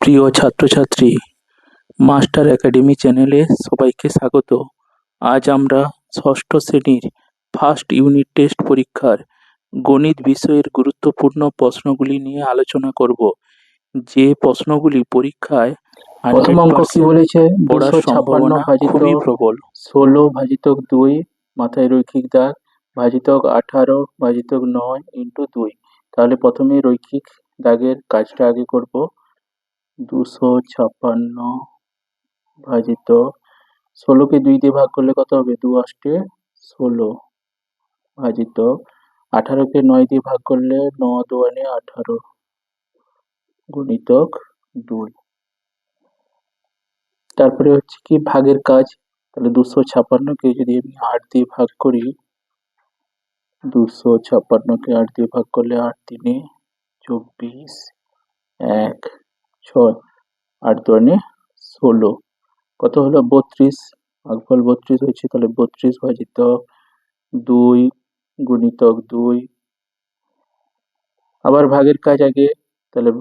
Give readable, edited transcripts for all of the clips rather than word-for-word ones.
প্রিয় ছাত্রছাত্রী, master academy চ্যানেলে সবাইকে স্বাগত। আজ আমরা ষষ্ঠ শ্রেণীর ফার্স্ট ইউনিট টেস্ট পরীক্ষার গণিত বিষয়ের গুরুত্বপূর্ণ প্রশ্নগুলি নিয়ে আলোচনা করব। যে প্রশ্নগুলি পরীক্ষায় প্রথম অঙ্ক কি 100% বলেছে? পড়ার 256 সম্ভাবনা ভাজিত খুবই প্রবল। 16 ভাজিতক 2 মাথায় রৈখিক দাগ ভাজিতক 18 ভাজিতক 9 ইন্টু 2। তাহলে প্রথমে রৈখিক দাগের কাজটা আগে করব। 256 ভাজিত 16কে 2 দিয়ে ভাগ করলে কত হবে? 2 অষ্টে 16 ভাজিত 18কে 9 দিয়ে ভাগ করলে 9 দুগুণে 18 গুণিতক 2। তারপরে হচ্ছে কি ভাগের কাজ। তাহলে 256কে যদি আমি 8 দিয়ে ভাগ করি, 256কে 8 দিয়ে ভাগ করলে 8 3 24 1 6 8 দুগুণে 16 কত হলো? 32। ভাগফল 32 হয়েছে। তাহলে 32 ভাজিত 2 গুণিতক 2। আবার ভাগের কাজ আগে। তাহলে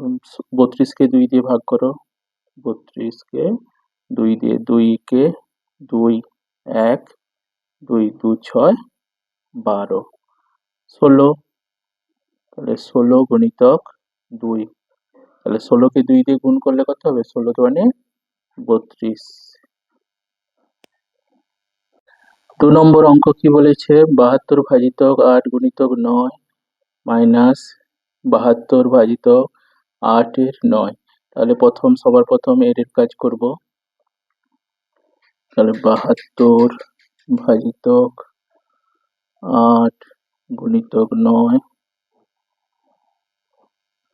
32কে 2 দিয়ে ভাগ করো, 32কে 2 দিয়ে 2কে 2 1 2 2 6 12 16। তাহলে 16 গুণিতক 2। তাহলে 16কে 2 দিয়ে গুণ করলে কত হবে? 16 দুগুণে 32। 2 নম্বর অঙ্ক কি বলেছে? 72 ভাজিতক 8 গুণিতক 9 মাইনাস 72 ভাজিতক 8 এর 9। তাহলে সবার প্রথম এর কাজ করব। তাহলে 72 ভাজিতক 8 গুণিতক 9,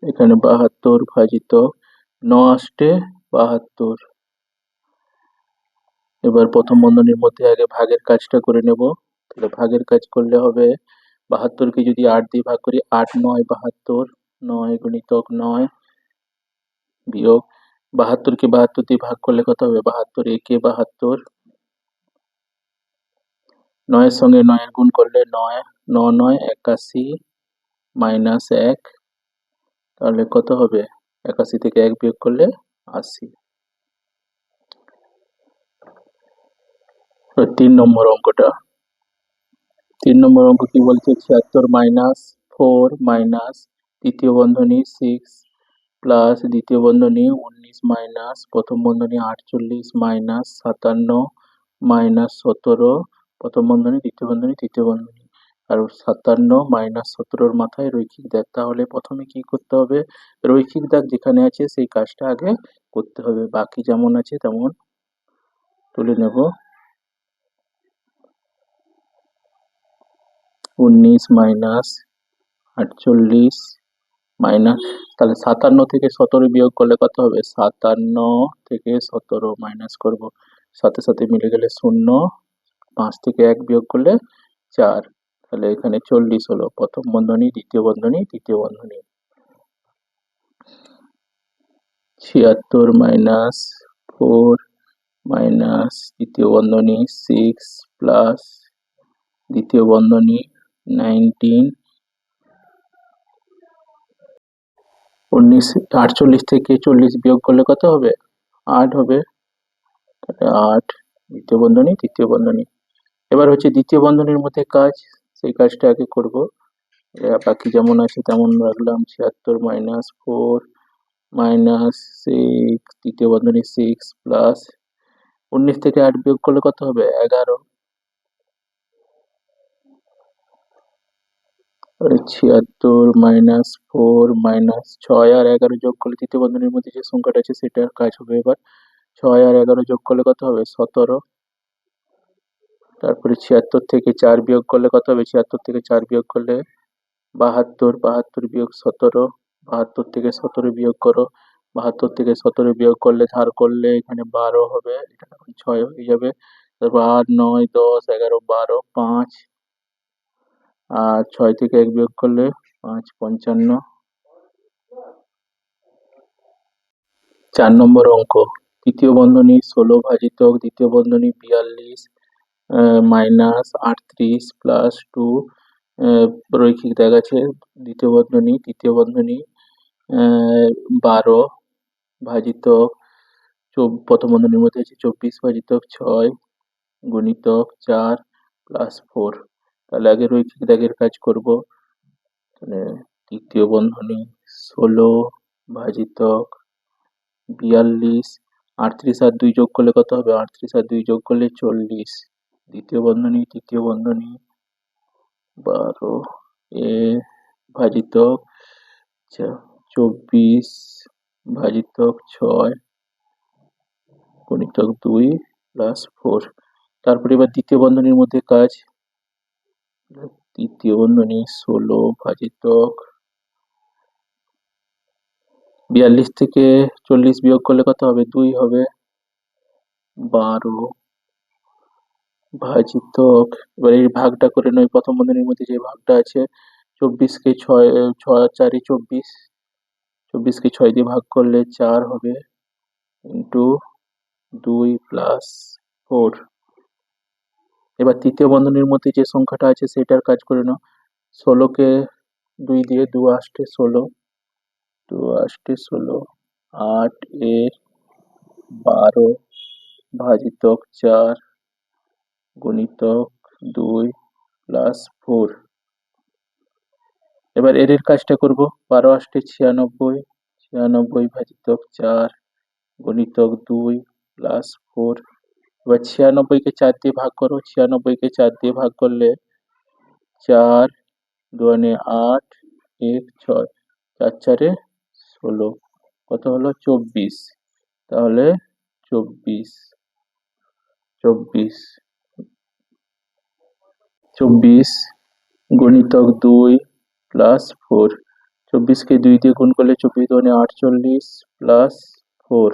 এখানে 72 ভাজিতক 9 অষ্টে 72। এবার প্রথম বন্ধনীর মধ্যে আগে ভাগের কাজটা করে নেব। তাহলে ভাগের কাজ করলে হবে 72কে যদি 8 দিয়ে ভাগ করি, 8 9 72, 9 গুণিতক 9 বিয়োগ 72কে 72 দিয়ে ভাগ করলে কত হবে? 72 একে 72, 9 এর সঙ্গে 9 এর গুণ করলে 9 9 9 81 মাইনাস 1। তাহলে কত হবে? 81 থেকে 1 বিয়োগ করলে 80। 3 নম্বর অঙ্কটা। 3 নম্বর অঙ্ক কি বলছে? 76 মাইনাস 4 মাইনাস দ্বিতীয় বন্ধনী 6 প্লাস দ্বিতীয় বন্ধনী 19 মাইনাস প্রথম বন্ধনী 48 মাইনাস 57 মাইনাস 17 প্রথম বন্ধনী দ্বিতীয় বন্ধনী তৃতীয় বন্ধনী। আর 57 মাইনাস 17 মাথায় রৈখিক দাগ। তাহলে প্রথমে কি করতে হবে? রৈখিক দাগ যেখানে আছে সেই কাজটা আগে করতে হবে, বাকি যেমন আছে তেমন তুলে নেব। 19 মাইনাস 48 মাইনাস, তাহলে 57 থেকে 17 বিয়োগ করলে কত হবে? 57 থেকে 17 মাইনাস করব, সাথে সাথে মিলে গেলে 0, 5 থেকে 1 বিয়োগ করলে 4। তাহলে এখানে 40 হলো। প্রথম বন্ধনী দ্বিতীয় বন্ধনী তৃতীয় বন্ধনী। 76 মাইনাস 4 মাইনাস দ্বিতীয় বন্ধনী 6 প্লাস দ্বিতীয় বন্ধনী 19 48 থেকে 40 বিয়োগ করলে কত হবে? 8 হবে। 8 দ্বিতীয় বন্ধনী তৃতীয় বন্ধনী। এবার হচ্ছে দ্বিতীয় বন্ধনীর মধ্যে কাজ, সেই কাজটা আগে করব। বাকি যেমন আছে তেমন রাখলাম। 76 মাইনাস 4 মাইনাস 6 তৃতীয় বন্ধনী 6 প্লাস 19 থেকে 8 বিয়োগ করলে কত হবে? 11। 76 মাইনাস 4 মাইনাস 6 আর 11 যোগ করলে তৃতীয় বন্ধনীর মধ্যে যে সংখ্যাটা আছে সেটার কাজ হবে। এবার 6 আর 11 যোগ করলে কত হবে? 17। তারপরে 76 থেকে 4 বিয়োগ করলে কত হবে? 76 থেকে 4 বিয়োগ করলে 72, 72 বিয়োগ 17, 72 থেকে 17 বিয়োগ করো, 72 থেকে 17 বিয়োগ করলে ধার করলে এখানে 12 হবে, এটা এখন 6 হয়ে যাবে। তারপর 8 9 10 11 12 5, আর 6 থেকে 1 বিয়োগ করলে 5 55। 4 নম্বর অঙ্ক। তৃতীয় বন্ধনী 16 ভাজিতক দ্বিতীয় বন্ধনী 42 মাইনাস 38 প্লাস 2 রৈখিক দাগ আছে। দ্বিতীয় বন্ধনী তৃতীয় বন্ধনী 12 ভাজিতক প্রথম বন্ধনীর মধ্যে আছে 24 ভাজিতক 6 গুণিতক 4 প্লাস 4। তাহলে আগে রৈখিক দাগের কাজ করব। তাহলে তৃতীয় বন্ধনী 16 ভাজিতক 42, 38 আর 2 যোগ করলে কত হবে? 38 আর 2 যোগ করলে 40। তৃতীয় বন্ধনী 12 এ ভাজিতক 24 ভাজিতক 6 গুণিতক 2 প্লাস 4। তারপরে এবার দ্বিতীয় বন্ধনীর মধ্যে কাজ। তৃতীয় বন্ধনী 16 ভাজিতক 42 থেকে 40 বিয়োগ করলে কত হবে? 2 হবে। 12 ভাজিতক, এবার এই ভাগটা করে নয়, প্রথম বন্ধনীর মধ্যে যে ভাগটা আছে 24 কে 6 4 24, 24 কে 6 দিয়ে ভাগ করলে 4 হবে, ইন্টু 2 প্লাস 4। এবার তৃতীয় বন্ধনীর মধ্যে যে সংখ্যাটা আছে সেটার কাজ করে নাও। 16 কে 2 দিয়ে 2 আষ্টে 16, 2 আষ্টে 16, 8 এ 12 ভাজিতক 4 গুণিতক 2 প্লাস 4। এবার এর কাজটা করব। 12 আষ্টে 96, 96 ভাজিতক 4 গুণিতক 2 প্লাস 4। এবার 96 কে 4 দিয়ে ভাগ করো। 96 কে 4 দিয়ে ভাগ করলে 4 দুগুণে 8 1 6, 4 4 16, কত হলো? 24। তাহলে 24 24 24 গুণিতক 2 প্লাস 4। 24 কে 2 দিয়ে গুণ করলে 24 দুগুণে 48 প্লাস 4।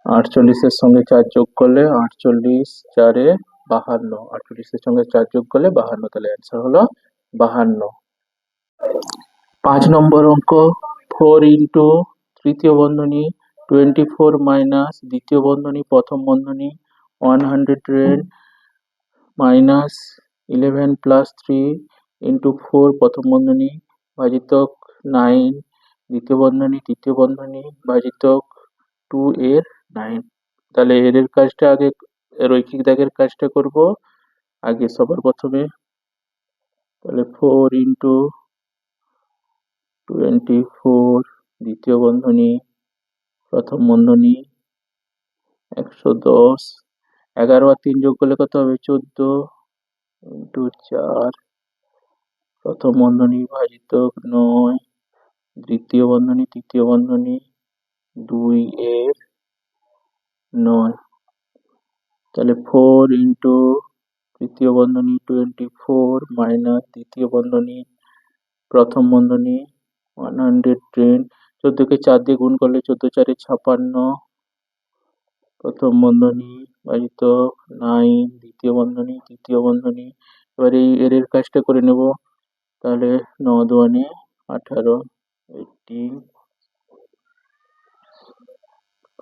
48 এর সঙ্গে 4 যোগ করলে 48 4 এ 52, 48 এর সঙ্গে 4 যোগ করলে 52, তাহলে অ্যান্সার হলো 52। 5 নম্বর অঙ্ক 4 ইন্টু তৃতীয় বন্ধনী 24 মাইনাস দ্বিতীয় বন্ধনী প্রথম বন্ধনী 100 মাইনাস 11 প্লাস 3 ইন্টু 4 প্রথম বন্ধনী ভাজিতক 9 দ্বিতীয় বন্ধনী তৃতীয় বন্ধনী ভাজিতক 2 এর 9। তাহলে এর কাজটা আগে রৈখিক দাগের কাজটা করব আগে সবার প্রথমে। তাহলে 4 ইন্টু 24 দ্বিতীয় বন্ধনী প্রথম বন্ধনী 110, 11 আর 3 যোগ করলে কত হবে? 14 ইন্টু 4 প্রথম বন্ধনী ভাজিতক 9 দ্বিতীয় বন্ধনী তৃতীয় বন্ধনী 2 এর 9। তাহলে 4 ইন্টু তৃতীয় বন্ধনী 24 মাইনাস দ্বিতীয় বন্ধনী প্রথম বন্ধনী 110, 14 কে 4 দিয়ে গুণ করলে 14 4 56, প্রথম বন্ধনী ভাজিতক 9 দ্বিতীয় বন্ধনী তৃতীয় বন্ধনী। এবার এই এর কাজটা করে নেব। তাহলে 9 দুগুণে 18, 18।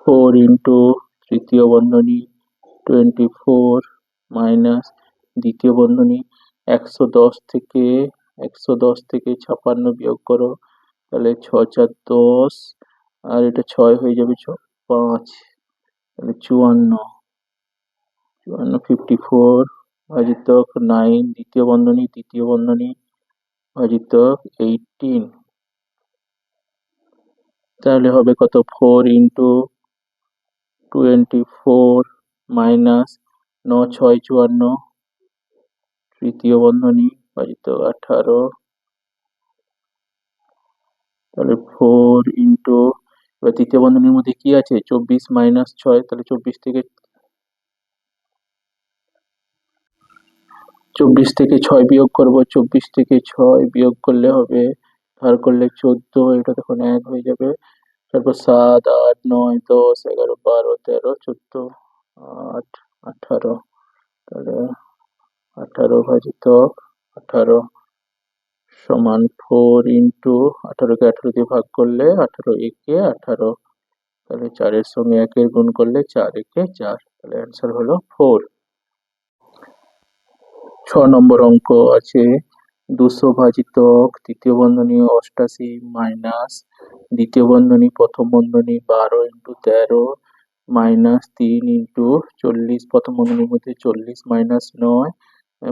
4 ইন্টু তৃতীয় বন্ধনী 24 মাইনাস দ্বিতীয় বন্ধনী 110 থেকে 56 বিয়োগ করো। তাহলে 6 4 10, আর এটা 6 হয়ে যাবে, 5, তাহলে 54 54 ভাজিতক 9 দ্বিতীয় বন্ধনী তৃতীয় বন্ধনী ভাজিতক 18। তাহলে হবে কত? 4 ইন্টু 24 মাইনাস 9 6 54 তৃতীয় বন্ধনী ভাজিতক 18। তাহলে 4 ইন্টু, এবার তৃতীয় বন্ধনীর মধ্যে কি আছে? 24 মাইনাস 6, তাহলে 24 থেকে 6 বিয়োগ করব। 24 থেকে 6 বিয়োগ করলে হবে, ধার করলে 14, এটা তখন 1 হয়ে যাবে। তারপর 7 8 9 10 11 12 13 14 8 18, তাহলে 18 ভাজিতক 18 সমান 4 ইন্টু 18 কে 18 দিয়ে ভাগ করলে 18 একে 18, তাহলে 4 এর সঙ্গে 1 এর গুণ করলে 4 একে 4, তাহলে অ্যান্সার হলো 4। 6 নম্বর অঙ্ক আছে 200 ভাজিতক তৃতীয় বন্ধনী 88 মাইনাস দ্বিতীয় বন্ধনী প্রথম বন্ধনী 12 ইন্টু 13 মাইনাস 3 ইন্টু 40, প্রথম বন্ধনীর মধ্যে 40 মাইনাস 9,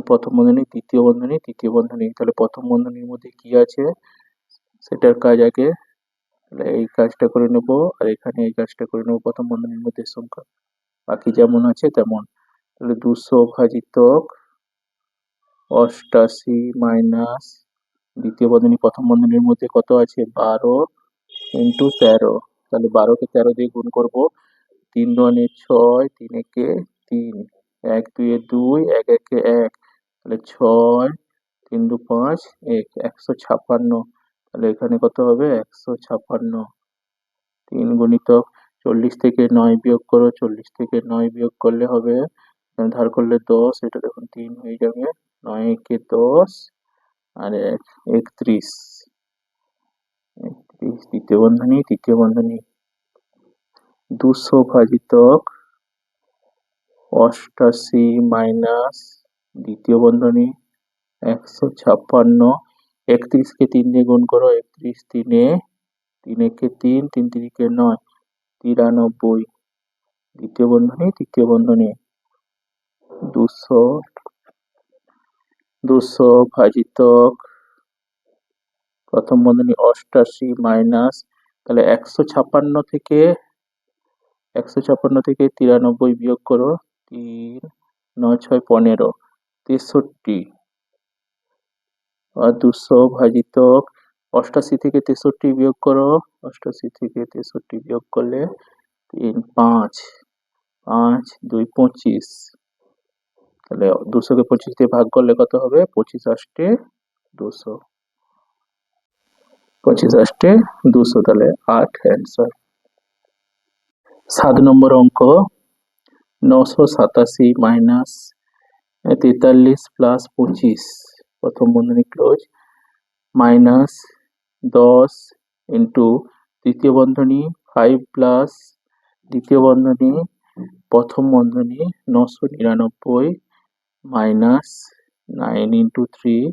প্রথম বন্ধনী তৃতীয় বন্ধনী তৃতীয় বন্ধনী। তাহলে প্রথম বন্ধনীর মধ্যে কি আছে সেটার কাজ আগে, তাহলে এই কাজটা করে নেব আর এখানে এই কাজটা করে নেব প্রথম বন্ধনীর মধ্যে সংখ্যা, বাকি যেমন আছে তেমন। তাহলে 200 ভাজিতক 88 মাইনাস দ্বিতীয় বন্ধনী প্রথম বন্ধনীর মধ্যে কত আছে 12 ইন্টু 13, তাহলে 12কে 13 দিয়ে গুণ করব, 3 দুগুণে 6, 3 একে 3, 1 2 2, 1 1 1, তাহলে 6, 3 2 5, 1, 156। তাহলে এখানে কত হবে 156। 3 গুণিতক 40 থেকে 9 বিয়োগ করো, 40 থেকে 9 বিয়োগ করলে হবে, এখানে ধার করলে 10, এটা দেখুন 3 হয়ে যাবে, 9 একে 10 আর 1 31। তৃতীয় বন্ধনী তৃতীয় বন্ধনী 200 ভাজিতক 88 মাইনাস দ্বিতীয় বন্ধনী 156, 31 কে 3 দিয়ে গুণ করো, 31 3 3 একে 3, 3 3 9, 93। দ্বিতীয় বন্ধনী তৃতীয় বন্ধনী 200 ভাজিতক প্রথম বন্ধনী 88 মাইনাস, তাহলে 156 থেকে 93 বিয়োগ করো, 3 9 6 15, 63। আর 200 ভাজিতক 88 থেকে 63 বিয়োগ করো, 88 থেকে 63 বিয়োগ করলে 3 5 5 2 25, তাহলে 200 কে 25 দিয়ে ভাগ করলে কত হবে 25 8 200, 25 8 200, তাহলে 8 অ্যান্সার। 7 নম্বর অঙ্ক 987 মাইনাস 43 প্লাস 25, প্রথম বন্ধনী ক্লোজ, মাইনাস 10 ইন্টু তৃতীয় বন্ধনী 5 প্লাস দ্বিতীয় বন্ধনী প্রথম বন্ধনী 999 মাইনাস 9 ইন্টু 3,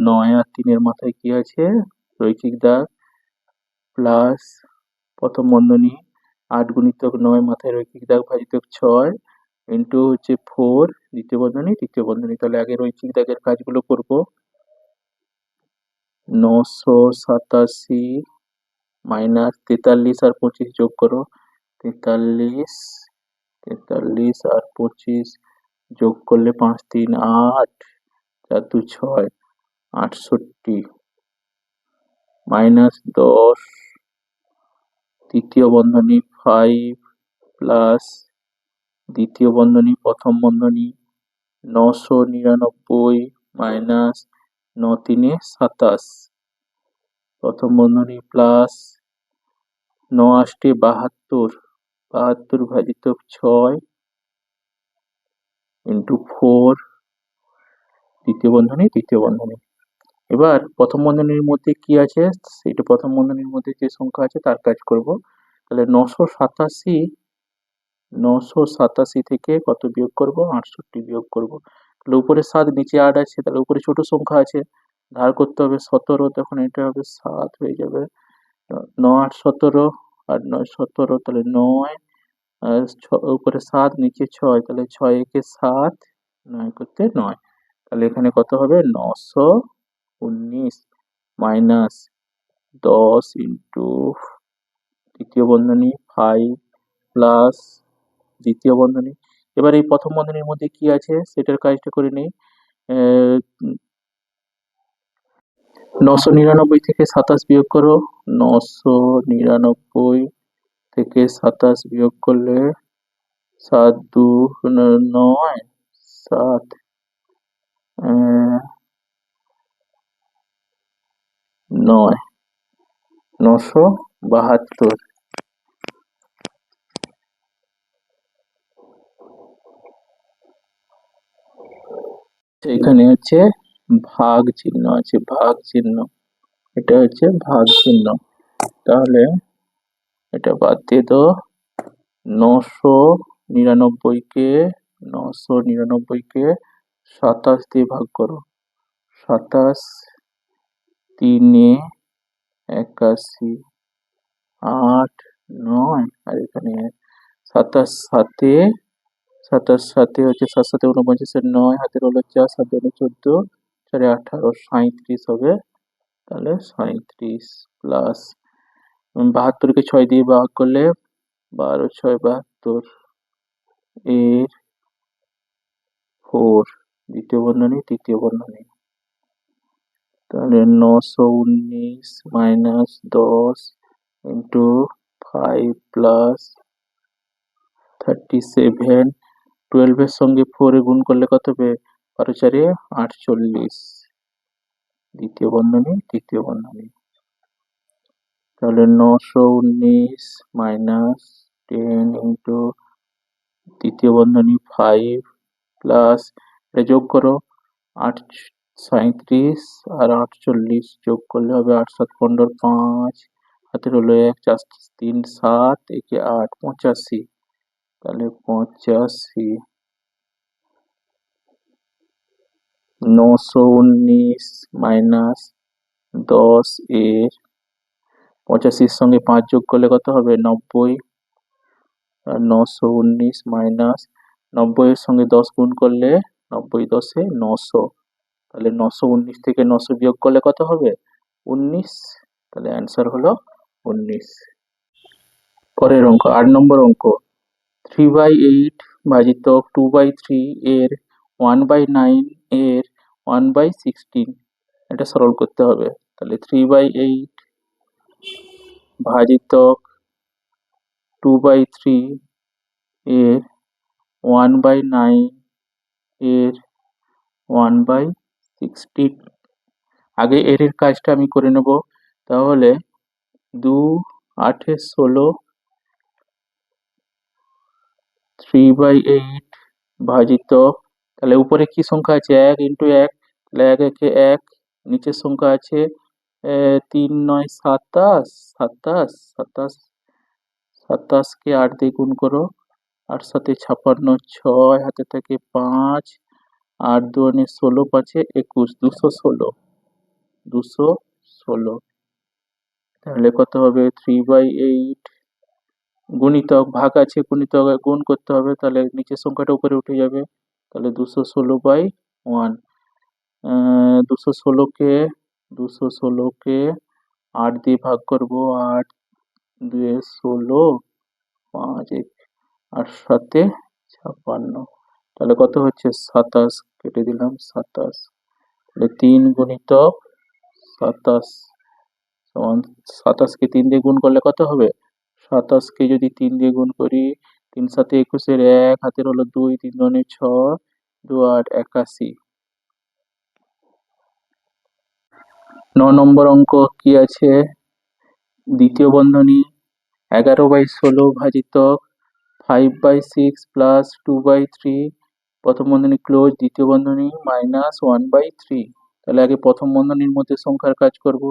9 আর 3 এর মাথায় কি আছে রৈখিক দাগ, প্লাস প্রথম বন্ধনী 8 গুণিতক 9 মাথায় রৈখিক দাগ ভাজিতক 6 ইন্টু হচ্ছে 4 দ্বিতীয় বন্ধনী তৃতীয় বন্ধনী। তাহলে আগে রৈখিক দাগের কাজগুলো করব। 987 মাইনাস 43 আর 25 যোগ করো, 43 আর 25 যোগ করলে 5 3 8, 4 2 6, 68 মাইনাস 10 তৃতীয় বন্ধনী 5 প্লাস দ্বিতীয় বন্ধনী প্রথম বন্ধনী 999 মাইনাস 9 3 27, প্রথম বন্ধনী প্লাস 9 8 72, 72 ভাজিতক 6 ইন্টু 4 দ্বিতীয় বন্ধনী তৃতীয় বন্ধনী। এবার প্রথম বন্ধনীর মধ্যে কি আছে সেটা, প্রথম বন্ধনীর মধ্যে যে সংখ্যা আছে তার কাজ করব। তাহলে 987 থেকে কত বিয়োগ করব 68 বিয়োগ করব। তাহলে উপরে 7 নিচে 8 আছে, তাহলে উপরে ছোট সংখ্যা আছে, ধার করতে হবে 17, তখন এটা হবে 7 হয়ে যাবে, 9 8 17 আর 9 17, তাহলে 9 আর উপরে 7 নিচে 6, তাহলে 6 একে 7, 9 করতে 9, তাহলে এখানে কত হবে 919 মাইনাস 10 ইন্টু তৃতীয় বন্ধনী 5 প্লাস দ্বিতীয় বন্ধনী। এবার এই প্রথম বন্ধনীর মধ্যে কি আছে সেটার কাজটা করে নেই। 999 থেকে 27 বিয়োগ করো, 999 থেকে 27 বিয়োগ করলে 7 2 9, 7 9, 972। এখানে হচ্ছে ভাগ চিহ্ন আছে, ভাগ চিহ্ন, এটা হচ্ছে ভাগ চিহ্ন, তাহলে এটা বাদ দিয়ে দাও। 999 কে 27 দিয়ে ভাগ করো, 27 3 81, 8, 9 আর এখানে 27 সাতে 27 সাতে হচ্ছে 7 7 49 9 হাতের হলো 4 7 দুগুণে 14 4 18 37 হবে। তাহলে 37 প্লাস 72 কে 6 দিয়ে ভাগ করলে 12 6 72 এর 4 দ্বিতীয় বন্ধনী তৃতীয় বন্ধনী, তাহলে 919 মাইনাস 10 ইন্টু 5 প্লাস 37, 12 এর সঙ্গে 4 এ গুণ করলে কত হবে? 12 4 48 দ্বিতীয় বন্ধনী তৃতীয় বন্ধনী, তাহলে 919 মাইনাস 10 ইন্টু তৃতীয় বন্ধনী 5 প্লাস এটা যোগ করো 37 আর 48 যোগ করলে হবে 8 7 15 5 হাতের হলো 1 4 3 7 একে 8 85, তাহলে 85 919 মাইনাস 10 এর 85 সঙ্গে 5 যোগ করলে কত হবে? 90, আর 919 মাইনাস 90 এর সঙ্গে 10 গুণ করলে 90 10 900, তাহলে 919 থেকে 900 বিয়োগ করলে কত হবে? 19, তাহলে অ্যান্সার হলো 19। পরের অঙ্ক 8 নম্বর অঙ্ক 3/8 ভাজিতক 2/3 এর 1/9 এর 1/16 এটা সরল করতে হবে। তাহলে 3/8 ভাজিতক 2/3 এর 1/9 এর 1/16, আগে এর কাজটা আমি করে নেব। তাহলে 2 8 16 3/8 ভাজিতক, তাহলে উপরে কি সংখ্যা আছে? 1 ইন্টু 1, তাহলে 1 একে 1, নিচের সংখ্যা আছে 3 9 27 27 27, 27 কে 8 দিয়ে গুণ করো, 8 7 56 6 হাতে থাকে 5, 8 2 16 5 21 216 216, তাহলে কত হবে? 3/8 গুণিতক ভাগ আছে, গুণিতক গুণ করতে হবে, তাহলে নিচের সংখ্যাটা উপরে উঠে যাবে, তাহলে 216/1, 216কে 8 দিয়ে ভাগ করব, 8 2 16, 5 8 7 56, তাহলে কত হচ্ছে? 27, কেটে দিলাম 27, তাহলে 3 গুণিতক 27 সমান 27 কে 3 দিয়ে গুণ করলে কত হবে? 27 কে যদি 3 দিয়ে গুণ করি, 3 7 21 এর 1 হাতের হলো 2 3 2 6 2 8 81। 9 নম্বর অঙ্ক কি আছে? দ্বিতীয় বন্ধনী 11/16 ভাজিতক 5/6 প্লাস 2/3, প্রথম বন্ধনী ক্লোজ, দ্বিতীয় বন্ধনী মাইনাস 1/3, তাহলে আগে প্রথম বন্ধনীর মধ্যে সংখ্যার কাজ করব।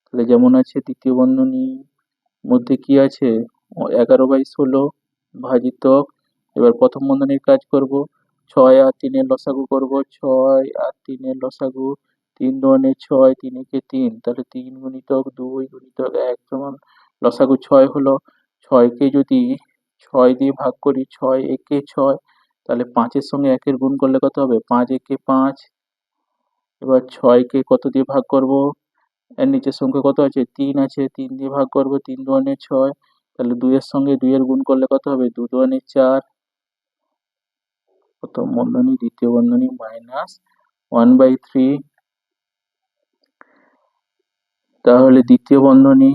তাহলে যেমন আছে দ্বিতীয় বন্ধনীর মধ্যে কি আছে? 11/16 ভাজিতক, এবার প্রথম বন্ধনীর কাজ করব, 6 আর 3 এর লসাগু করব, 6 আর 3 এর লসাগু 3 2 6 3 একে 3, তাহলে 3 গুণিতক 2 গুণিতক 1 সমান লসাগু 6 হলো। 6 কে যদি 6 দিয়ে ভাগ করি, 6 একে 6, তাহলে 5 এর সঙ্গে 1 এর গুণ করলে কত হবে? 5 একে 5, এবার 6 কে কত দিয়ে ভাগ করব? এর নিচের সংখ্যা কত আছে? 3 আছে, 3 দিয়ে ভাগ করব, 3 2 6, তাহলে 2 এর সঙ্গে 2 এর গুণ করলে কত হবে? 2 2 4, প্রথম বন্ধনী দ্বিতীয় বন্ধনী মাইনাস 1/3, তাহলে দ্বিতীয় বন্ধনী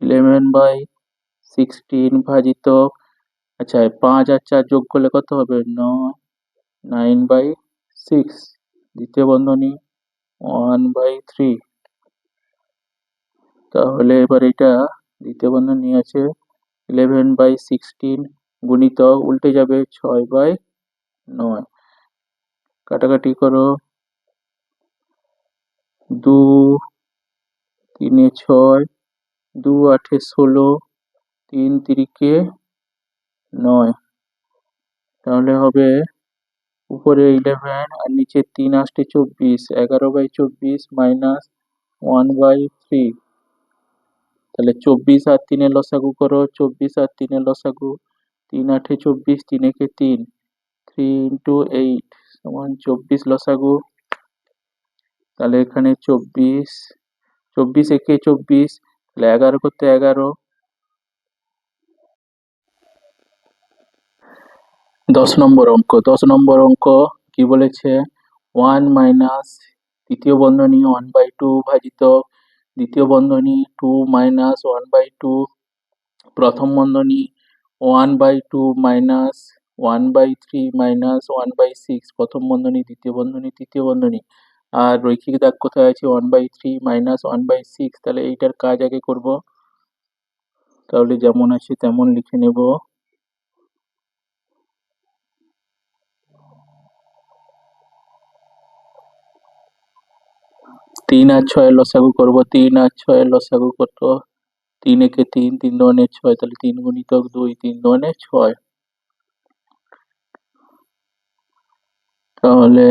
11/16 ভাজিতক, আচ্ছা 5 আর 4 যোগ করলে কত হবে? 9, 9/6, দ্বিতীয় বন্ধনী 1/3, তাহলে এবার এটা দ্বিতীয় বন্ধনী আছে 11/16 গুণিতক উল্টে যাবে 6/9, কাটাকাটি করো, 2 3 6, 2 8 16, 3 3 9, তাহলে হবে উপরে 11 আর নিচে 3 8 24, 11/24 মাইনাস 1/3, তাহলে 24 আর 3 এর লসাগু করো, 24 আর 3 এর লসাগু, 3 8 24, 3 একে 3, 3 ইন্টু 8 সমান 24 লসাগু। তাহলে এখানে 24, 24 একে 24, তাহলে 11 করতে 11। 10 নম্বর অঙ্ক, 10 নম্বর অঙ্ক কি বলেছে, 1 মাইনাস তৃতীয় বন্ধনী 1/2 ভাজিত দ্বিতীয় বন্ধনী 2 মাইনাস 1/2 প্রথম বন্ধনী 1/2 মাইনাস 1/3 মাইনাস 1/6 প্রথম বন্ধনী দ্বিতীয় বন্ধনী তৃতীয় বন্ধনী। আর রৈখিক দাগ কোথায় আছে, 1/3 মাইনাস 1/6। তাহলে এইটার কাজ আগে করব, তাহলে যেমন আছে তেমন লিখে নেব। তিন আর 6 লসাগু করব, 3 আর 6 লসাগু কত, 3 একে 3, 3 2 6, তাহলে 3 গুণিতক 2, 3 2 6। তাহলে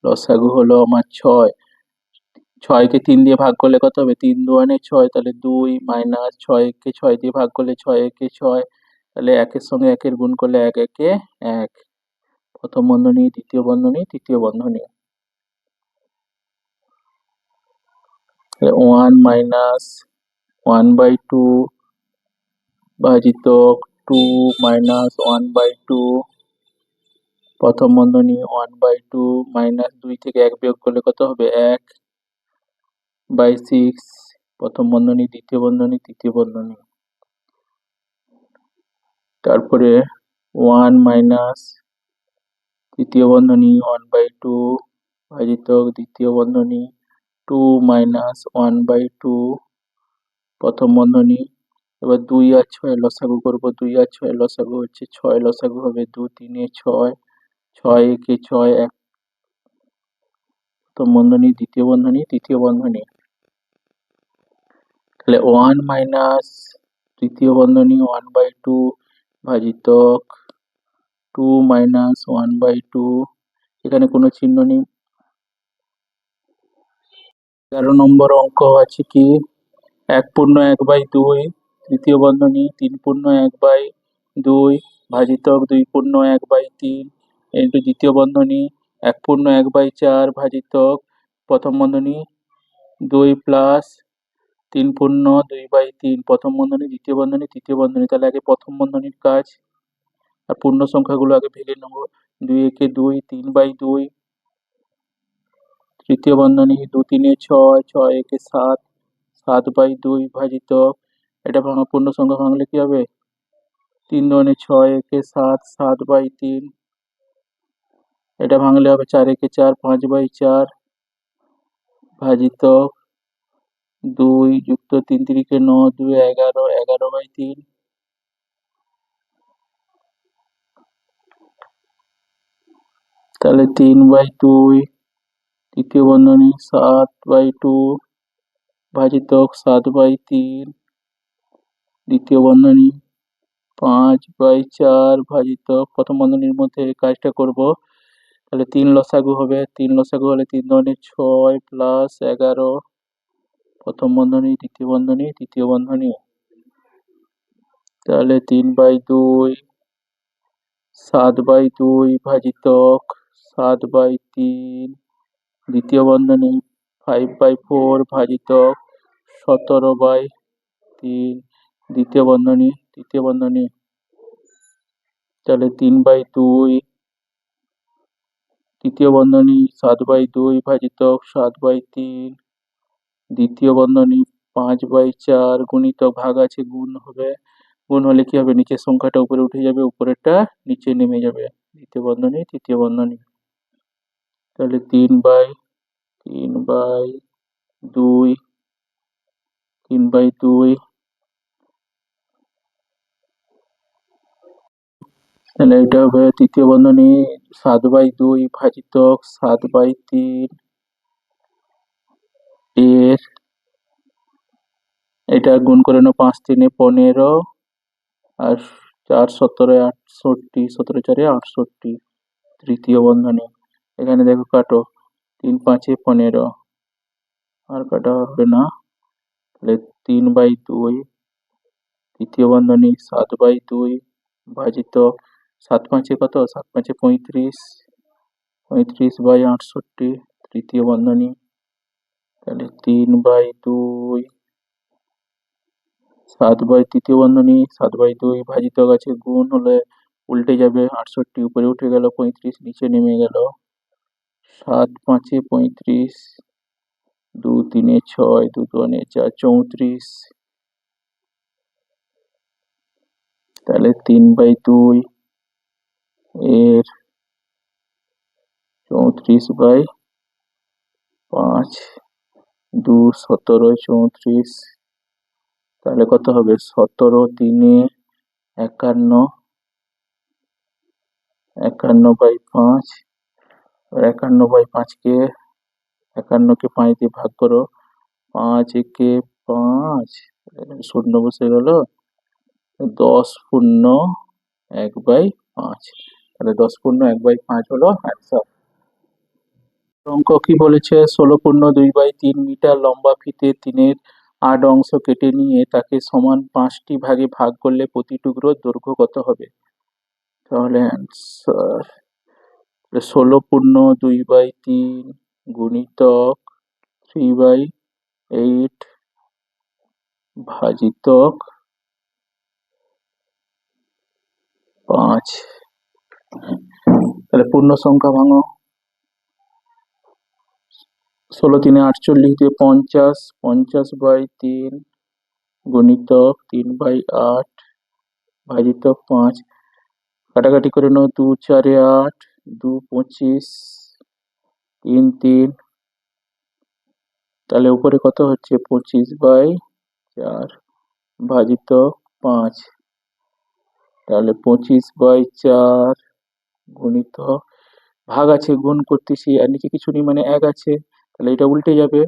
লসাগু হলো আমার 6, 6 কে 3 দিয়ে ভাগ করলে কত হবে, 3 2 6, তাহলে 2 মাইনাস 6 কে 6 দিয়ে ভাগ করলে 6 একে 6, তাহলে একের সঙ্গে একের গুণ করলে 1 একে 1, প্রথম বন্ধনী দ্বিতীয় বন্ধনী তৃতীয় বন্ধনী। 1 মাইনাস 1/2 ভাজিত 2 মাইনাস 1/2 প্রথম বন্ধনী 1/2 মাইনাস 2 থেকে 1 বিয়োগ করলে কত হবে, 1/6 প্রথম বন্ধনী দ্বিতীয় বন্ধনী তৃতীয় বন্ধনী। তারপরে 1 মাইনাস তৃতীয় বন্ধনী 1/2 ভাজিত দ্বিতীয় বন্ধনী 2 মাইনাস 1/2 প্রথম বন্ধনী। এবার 2 আর 6 লসাগু করব, 2 আর 6 লসাগু হচ্ছে 6 লসাগু হবে 2 3 6, 6 একে 6, 1 প্রথম বন্ধনী দ্বিতীয় বন্ধনী তৃতীয় বন্ধনী। তাহলে 1 মাইনাস তৃতীয় বন্ধনী 1/2 ভাজিত 2 মাইনাস 1/2, এখানে কোনো চিহ্ন নেই। 11 নম্বর অঙ্ক আছে কি, 1 পূর্ণ 1/2 তৃতীয় বন্ধনী 3 পূর্ণ 1/2 ভাজিতক 2 পূর্ণ 1/3 ইন্টু দ্বিতীয় বন্ধনী 1 পূর্ণ 1/4 ভাজিতক প্রথম বন্ধনী 2 প্লাস 3 পূর্ণ 2/3 প্রথম বন্ধনী দ্বিতীয় বন্ধনী তৃতীয় বন্ধনী। তাহলে আগে প্রথম বন্ধনীর কাজ, আর পূর্ণ সংখ্যাগুলো আগে ভেঙে নেব। 2 একে 2, 3/2 তৃতীয় বন্ধনী 2 3 6, 6 একে 7, 7/2 ভাজিত, এটা ভাঙা পূর্ণ সংখ্যা ভাঙলে কি হবে, 3 2 6 একে 7, 7/3 এটা ভাঙলে হবে 4 একে 4, 5/4 ভাজিত 2 যুক্ত 3 3 9, 2 11, 11/3। তাহলে 3/2 তৃতীয় বন্ধনী 7/2 ভাজিতক 7/3 দ্বিতীয় বন্ধনী 5/4 ভাজিতক প্রথম বন্ধনীর মধ্যে এই কাজটা করব। তাহলে 3 লসাগু হবে, 3 লসাগু হলে 3 2 6 প্লাস 11 প্রথম বন্ধনী দ্বিতীয় বন্ধনী তৃতীয় বন্ধনী। তাহলে 3/2 7/2 ভাজিতক 7/3 দ্বিতীয় বন্ধনী 5/4 ভাজিতক 17/3 দ্বিতীয় বন্ধনী তৃতীয় বন্ধনী। তাহলে 3/2 তৃতীয় বন্ধনী 7/2 ভাজিতক 7/3 দ্বিতীয় বন্ধনী 5/4 গুণিতক ভাগ আছে গুণ হবে, গুণ হলে কি হবে, নিচের সংখ্যাটা উপরে উঠে যাবে, উপরেরটা নিচে নেমে যাবে, দ্বিতীয় বন্ধনী তৃতীয় বন্ধনী। তাহলে 3/2 3/2 তাহলে এটা হবে তৃতীয় বন্ধনী 7/2 ভাজিতক 7/3 এর, এটা গুণ করে নাও, 5 3 15 আর 4 17 68, 17 4 68 তৃতীয় বন্ধনী। এখানে দেখো কাটো, 3 5 15 আর কাটা হবে না, তাহলে 3/2 তৃতীয় বন্ধনী 7/2 ভাজিত 7×5 কত, 7×5 35, 35/68 তৃতীয় বন্ধনী, তাহলে 3/2 তৃতীয় বন্ধনী 7/2 ভাজিতক আছে, গুণ হলে উল্টে যাবে, 68 উপরে উঠে গেল, 35 নিচে নেমে গেল, 7×5 35, 2×3 6, 2×2 4 34, তাহলে 3/2 এর 34/5, 2 17 34, তাহলে কত হবে, 17 3 51/5, 51/5 কে 5 দিয়ে ভাগ করো, 5 একে 5, শূন্য বসে গেল, 10×1/5, তাহলে 10×1/5 হলো অ্যান্সার। অঙ্ক কি বলেছে, 16.2/3 মিটার লম্বা ফিতে 3-এর 8 অংশ কেটে নিয়ে তাকে সমান 5টি ভাগে ভাগ করলে প্রতি টুকরোর দৈর্ঘ্য কত হবে? তাহলে অ্যান্সার 16.2/3 গুণিতক 3/8 ভাজিতক 5, তাহলে পূর্ণ সংখ্যা ভাঙো, 16×3 = 48 দিয়ে 50, 50/3 গুণিতক 3/8 ভাজিতক 5, কাটাকাটি করে নাও, 2×4 8, 2 25, 3 3, তাহলে উপরে কত হচ্ছে 25/4 ভাজিতক 5, তাহলে 25/4 গুণিতক, ভাগ আছে গুণ করতেছি আর নিচে কিছু নেই মানে 1 আছে, তাহলে এটা উল্টে যাবে,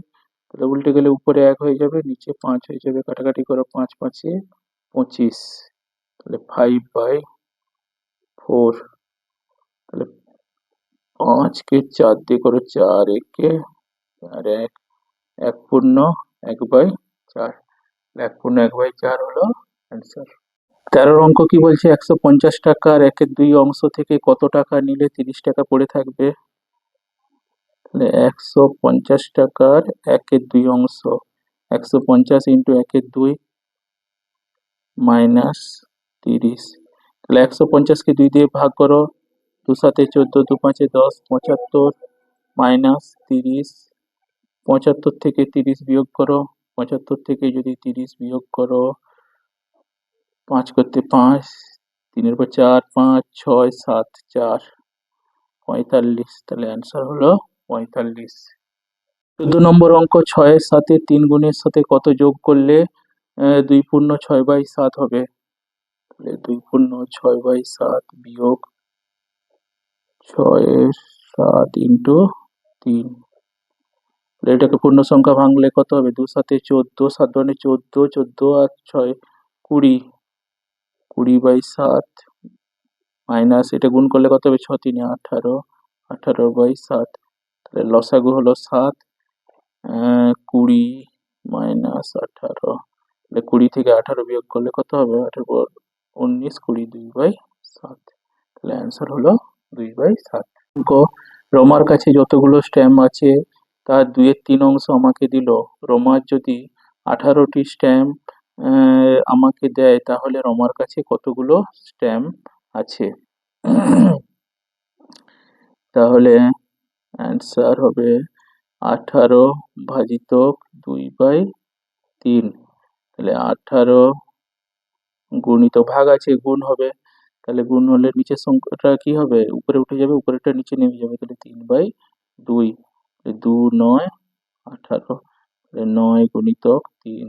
তাহলে উল্টে গেলে উপরে 1 হয়ে যাবে, নিচে 5 হয়ে যাবে, কাটাকাটি করো, 5×5 = 25, তাহলে 5/4, তাহলে 5 কে 4 দিয়ে করো, 4 একে 4 1, 1/4, 1/4 হলো অ্যান্সার। 13 অঙ্ক কি বলছে, 150 টাকার 1/2 অংশ থেকে কত টাকা নিলে 30 টাকা পড়ে থাকবে? তাহলে 150 টাকার 1/2 অংশ, 150 × 1/2 মাইনাস 30, তাহলে 150 কে 2 দিয়ে ভাগ করো, 2 7 14, 2 5 10, 75 মাইনাস 30, 75 থেকে 30 বিয়োগ করো, 75 থেকে যদি 30 বিয়োগ করো, 5 করতে 5, 3 পর 4 5 6 7 4 45, তাহলে অ্যান্সার হলো 45। 14 নম্বর অঙ্ক, 6 এর সাথে 3 গুণের সাথে কত যোগ করলে 2×6/7 হবে? তাহলে 2×6/7 বিয়োগ 6/7 × 3, এটাকে পূর্ণ সংখ্যা ভাঙলে কত হবে, 2 7 14, 7 2 14, 14 আর 6 20, 20/7 মাইনাস এটা গুণ করলে কত হবে, 6 3 18, 18/7, তাহলে লসাগু হলো 7, 20 মাইনাস 18, তাহলে 20 থেকে 18 বিয়োগ করলে কত হবে, 18 19, 20 2/7, তাহলে অ্যান্সার হলো 2/7 অঙ্ক, রমার কাছে যতগুলো স্ট্যাম্প আছে তার 2 এর 3 অংশ আমাকে দিল, রমার যদি 18টি স্ট্যাম্প আমাকে দেয় তাহলে রমার কাছে কতগুলো স্ট্যাম্প আছে? তাহলে অ্যান্সার হবে 18 ভাজিতক 2/3, তাহলে 18 গুণিত, ভাগ আছে গুণ হবে, তাহলে গুণ হলে নিচের সংখ্যাটা কি হবে, উপরে উঠে যাবে, উপরেরটা নিচে নেমে যাবে, তাহলে 3/2, 2 9 18, 9 গুণিতক 3,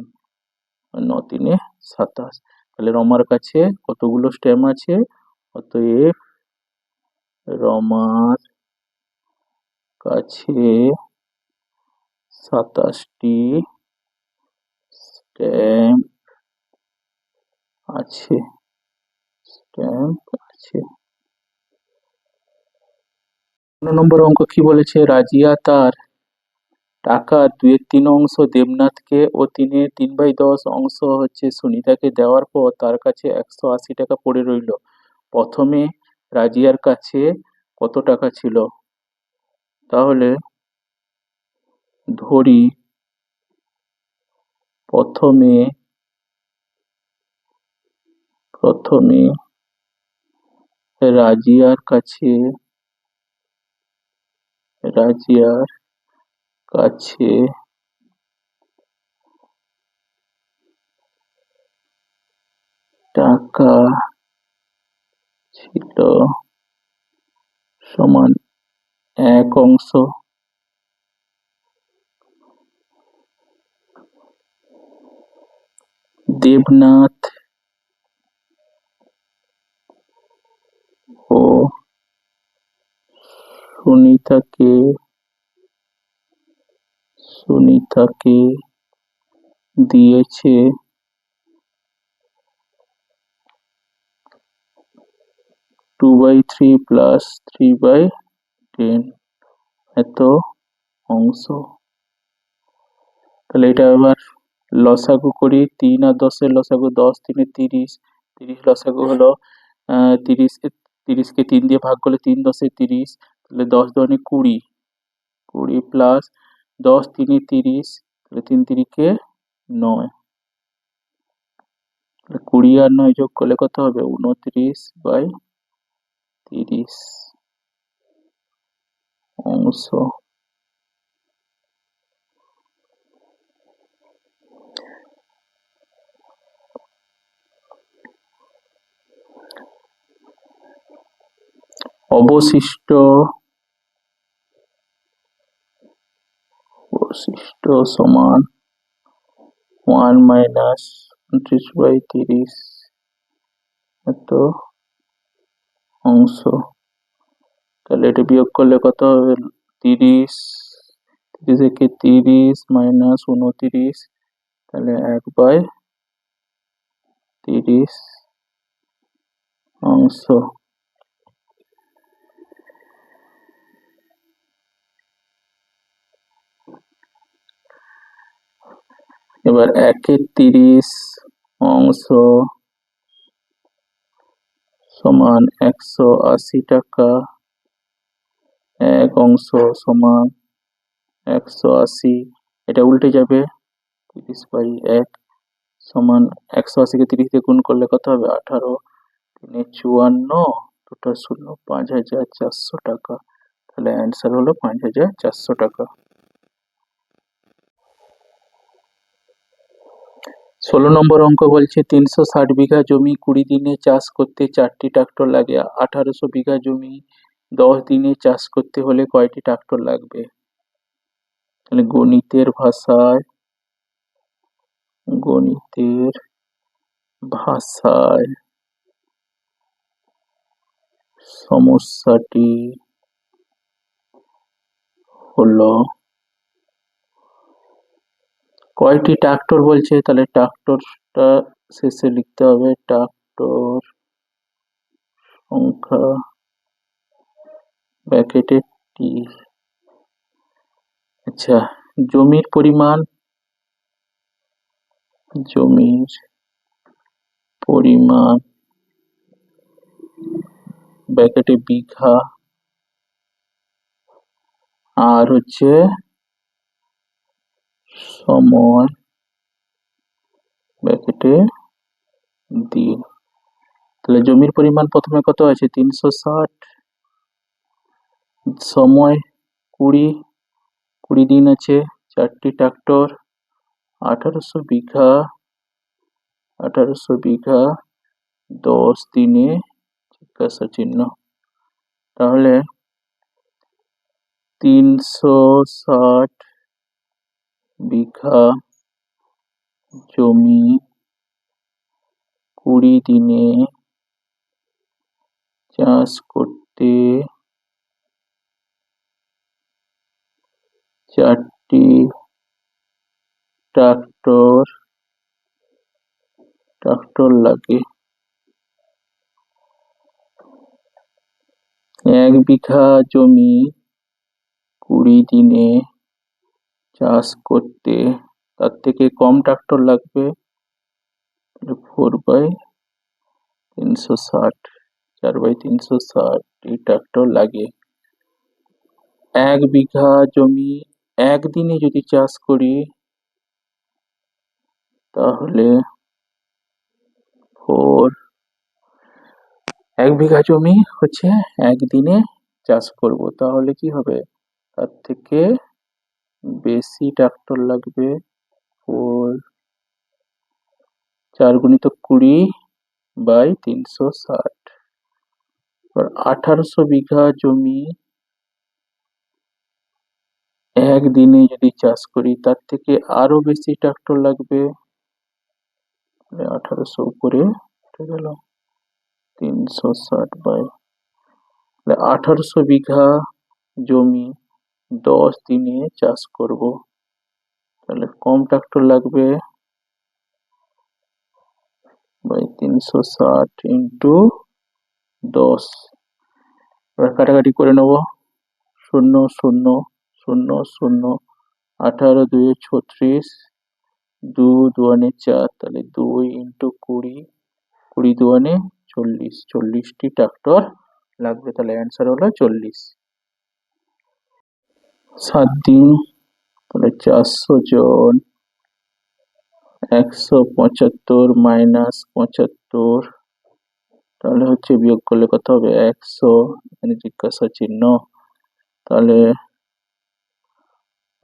9 3 27, তাহলে রমার কাছে কতগুলো স্ট্যাম্প আছে, অতএব রমার কাছে 27টি স্ট্যাম্প আছে, স্ট্যাম্প আছে। 15 নম্বর অঙ্ক কি বলেছে, রাজিয়া তার টাকার 2/3 দেবনাথকে ও 3/10 অংশ হচ্ছে সুনিতাকে দেওয়ার পর তার কাছে 180 টাকা পড়ে রইল। প্রথমে রাজিয়ার কাছে কত টাকা ছিল? তাহলে ধরি প্রথমে রাজিয়ার কাছে টাকা ছিল সমান 1 অংশ, দেবনাথ ও সুনিতাকে দিয়েছে 2/3 প্লাস 3/10 এত অংশ। তাহলে এটা এবার লসাগু করি। 3 আর 10 লসাগু 10, 3 30, 30 লসাগু হলো 30, 30কে 3 দিয়ে ভাগ করলে 3 10 30, তাহলে 10 দুগুণে 20, 20 প্লাস 10 3 30, তাহলে 3 3কে 9, 20 আর 9 যোগ করলে কত হবে? 29/30 অংশ। অবশিষ্ট সমান 1 মাইনাস 29/30 এত অংশ। তাহলে এটা বিয়োগ করলে কত হবে? 30, 30 থেকে 30 মাইনাস 29, তাহলে 1/30 অংশ। এবার 1/30 অংশ সমান 180 টাকা, 1 অংশ সমান 180, এটা উল্টে যাবে, 30/1 সমান 180কে 30 দিয়ে গুণ করলে কত হবে? 18, 3 54, দুটো শূন্য, 5,400 টাকা। তাহলে অ্যান্সার হলো 5,400 টাকা। 16 নম্বর অঙ্ক বলছে 360 বিঘা জমি 20 দিনে চাষ করতে 4টি ট্রাক্টর লাগে। 1800 বিঘা জমি 10 দিনে চাষ করতে হলে কয়টি ট্রাক্টর লাগবে? তাহলে গণিতের ভাষায় সমস্যাটি হলো কয়টি ট্রাক্টর বলছে, তাহলে ট্রাক্টরটা শেষে লিখতে হবে, ট্রাক্টর সংখ্যা ব্র্যাকেটে টি। আচ্ছা, জমির পরিমাণ ব্র্যাকেটে বিঘা, আর হচ্ছে সময় ব্র্যাকেটে দিন। তাহলে জমির পরিমাণ প্রথমে কত আছে? 360, সময় 20 দিন আছে, 4টি ট্রাক্টর, 1800 বিঘা 10 দিনে জিজ্ঞাসা চিহ্ন। তাহলে 360 বিঘা জমি 20 দিনে চাষ করতে 4টি ট্রাক্টর লাগে। 1 বিঘা জমি 20 দিনে চাষ করতে তার থেকে কম ট্রাক্টর লাগবে, 4/360, 4/360 এই ট্রাক্টর লাগে। 1 বিঘা জমি একদিনে যদি চাষ করি তাহলে 1 বিঘা জমি হচ্ছে একদিনে চাষ করব, তাহলে কি হবে, তার থেকে বেশি ট্রাক্টর লাগবে। 4×20/360, 1800 বিঘা জমি একদিনে যদি চাষ করি তার থেকে আরো বেশি ট্রাক্টর লাগবে। 1800 উপরে গেল 360 1800 বিঘা জমি 10 দিনে চাষ করব, তাহলে কম ট্রাক্টর লাগবে। 360 ইন্টু 10, এবার কাটাকাটি করে নেব। 0 0 0 0, 18×2=36, 2×2=4, তাহলে 2 ইন্টু 20, 20×2=40, 40টি ট্রাক্টর লাগবে, তাহলে অ্যান্সার হলো 40। 7 দিন, তাহলে 400 জন, 175 মাইনাস 75, তাহলে হচ্ছে বিয়োগ করলে কত হবে, 100, এখানে জিজ্ঞাসা চিহ্ন, তাহলে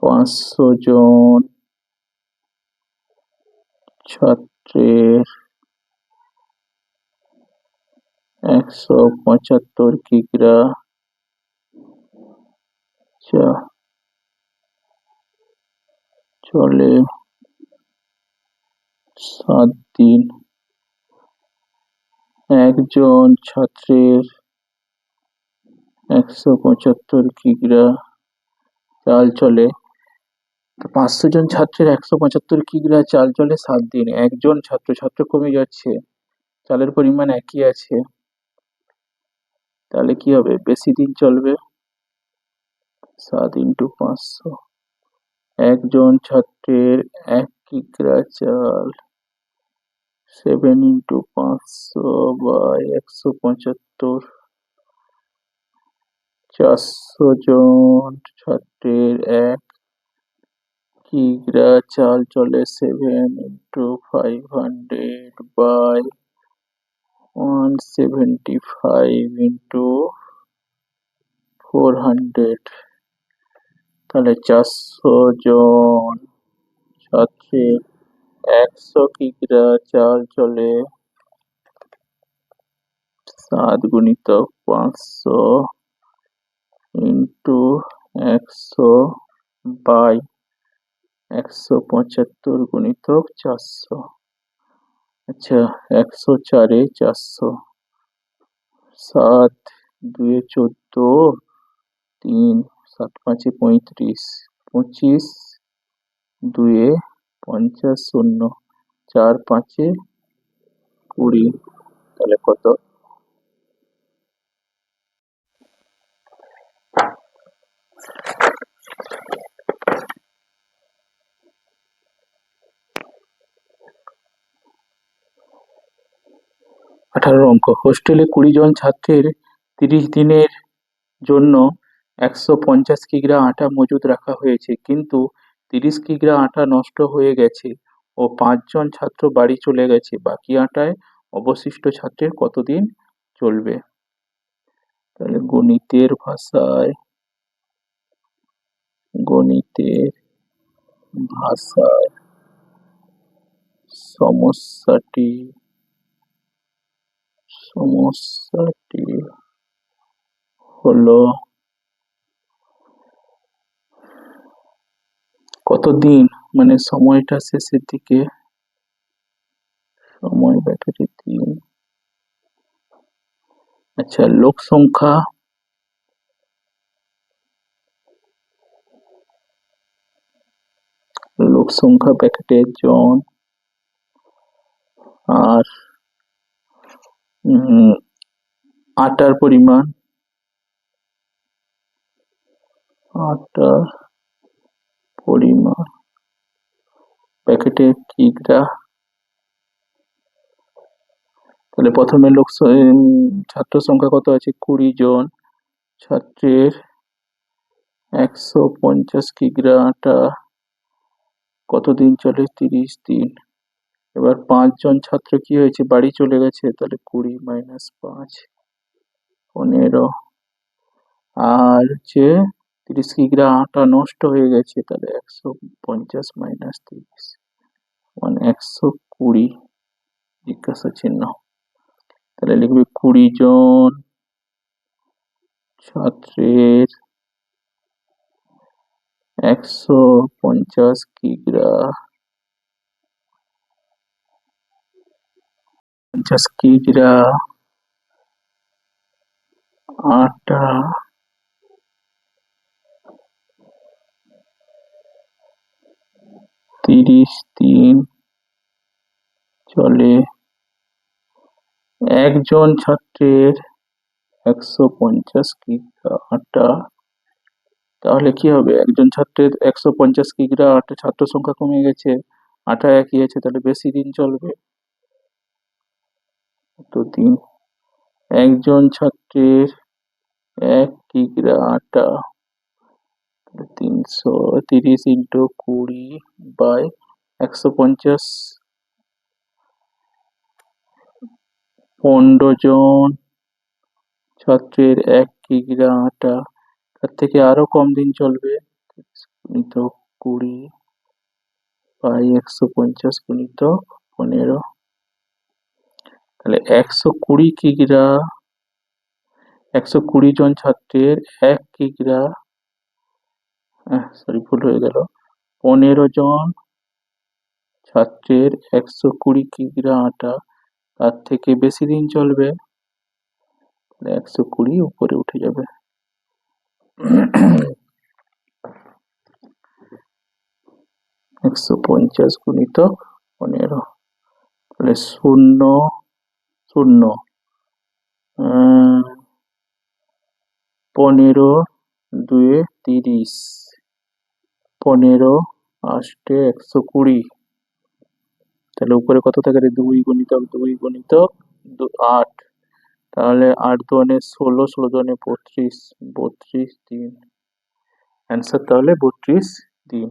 500 জন ছাত্রের 175 কিগ্রা চলে 7 দিন। একজন ছাত্রের 175 কিগ্রা চাল চলে, 500 জন ছাত্রের 175 কিগ্রা চাল চলে 7 দিন। একজন ছাত্র কমে যাচ্ছে, চালের পরিমাণ একই আছে, তাহলে কি হবে, বেশি দিন চলবে। 7 ইন্টু 500, একজন ছাত্রের 1 কিগ্রা চাল 7 ইন্টু 500/175, 400 জন ছাত্রের 1 কিগ্রা চাল চলে 7 ইন্টু 500/175 ইন্টু 400, তাহলে 400 জন ছাত্রের 100 কিগ্রা চাল চলে 7×500 ইন্টু 100/175 × 400, আচ্ছা 104/400, 7×2=14, 3, 7×5=35, 25, 2=50, 0, 4×5=20, তাহলে কত, 18 অঙ্ক। হোস্টেলে 20 জন ছাত্রের 30 দিনের জন্য 150 কিগ্রা আটা মজুদ রাখা হয়েছে, কিন্তু 30 কিগ্রা আটা নষ্ট হয়ে গেছে ও 5 জন ছাত্র বাড়ি চলে গেছে। বাকি আটায় অবশিষ্ট ছাত্রের কতদিন চলবে? তাহলে গণিতের ভাষায় সমস্যাটি হলো কতদিন, মানে সময়টা শেষের দিকে, সময় ব্যাটারি 3, আচ্ছা লোক সংখ্যা ব্যাকেটে জন, আর আটার পরিমাণ, পরিমাণ প্যাকেটে কিগ্রা। তাহলে প্রথমে ছাত্র সংখ্যা কত আছে? 20 জন। ছাত্রের 150 কিগ্রা আটা কতদিন চলে? 30 দিন। এবার 5 জন ছাত্র কি হয়েছে? বাড়ি চলে গেছে, তাহলে 20 মাইনাস 5 15। আর হচ্ছে 30 কিগ্রা আটা নষ্ট হয়ে গেছে, তাহলে 150 মাইনাস 30 মানে 120 জিজ্ঞাসা চিহ্ন। তাহলে লিখবে 20 জন ছাত্রের 150 কিগ্রা 50 কিগ্রা আটা 30 দিন চলে। একজন ছাত্রের 150 কিগ্রা আটা, তাহলে কি হবে? একজন ছাত্রের 150 কিগ্রা আটা, ছাত্র সংখ্যা কমে গেছে, আটা একই আছে, তাহলে বেশি দিন চলবে। তো দিন। একজন ছাত্রের 1 কিগ্রা আটা 330 ইন্টু 20 বাই 150। 15 জন ছাত্রের 1 কিগ্রা আটা, তার থেকে আরো কম দিন চলবে, গুণিত 20 বাই 150 গুণিত 15। তাহলে 120 কিগ্রা 120 জন ছাত্রের 1 কিগ্রা, সরি ভুল হয়ে গেল, 15 জন ছাত্রের 120 কিগ্রা আটা তার থেকে বেশি দিন চলবে, 120 উপরে উঠে যাবে। 150 গুণিত 15, তাহলে 0 0 15 2 30, 15 8 120, তাহলে উপরে কত থাকে? 2 গুণিতক 2 গুণিতক 8, তাহলে 8 2 16, 16 2 32, 32 দিন। অ্যান্সার তাহলে 32 দিন।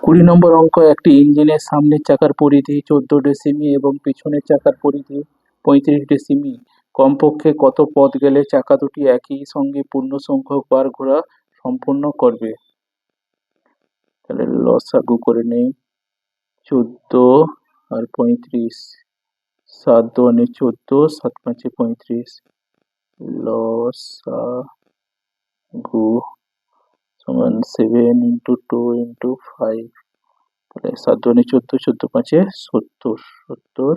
20 নম্বর অঙ্ক, একটি ইঞ্জিনের সামনের চাকার পরিধি 14 ডেসিমি এবং পিছনের চাকার পরিধি 35 ডেসিমি। কমপক্ষে কত পথ গেলে চাকা দুটি একই সঙ্গে পূর্ণ সংখ্যক বার ঘোরা সম্পূর্ণ করবে? তাহলে লসাগু করে নেই। 14 আর 35, 7 2 14, 7 5 35, লসাগু সমান 7 ইন্টু 2 ইন্টু 5, তাহলে 7 2 14, 14 5 70, 70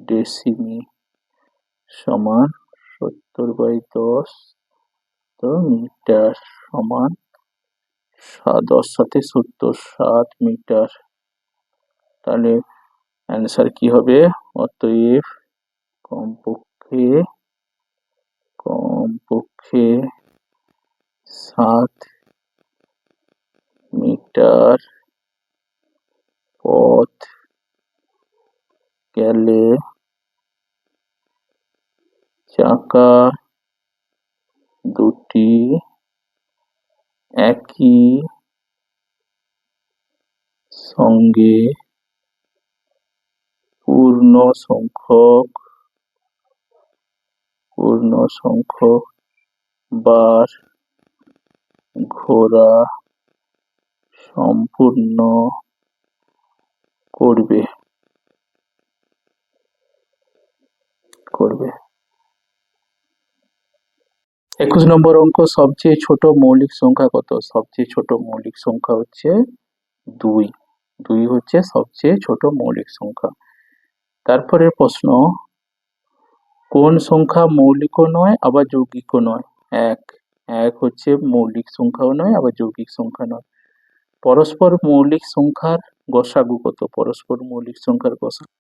ডেসিমি সমান 70 বাই 10 তো মিটার সমান 10 সাথে 70, 7 মিটার। তাহলে অ্যান্সার কি হবে? অতএব কমপক্ষে 7 মিটার পথ গেলে চাকা দুটি একই সঙ্গে পূর্ণ সংখ্যক বার ঘোরা সম্পূর্ণ করবে। 21 নম্বর অঙ্ক, সবচেয়ে ছোট মৌলিক সংখ্যা কত? সবচেয়ে ছোট মৌলিক সংখ্যা হচ্ছে 2। 2 হচ্ছে সবচেয়ে ছোট মৌলিক সংখ্যা। তারপরে প্রশ্ন, কোন সংখ্যা মৌলিকও নয় আবার যৌগিকও নয়? 1 হচ্ছে মৌলিক সংখ্যাও নয় আবার যৌগিক সংখ্যা নয়। পরস্পর মৌলিক সংখ্যার গসাগু কত? পরস্পর মৌলিক সংখ্যার গসাগু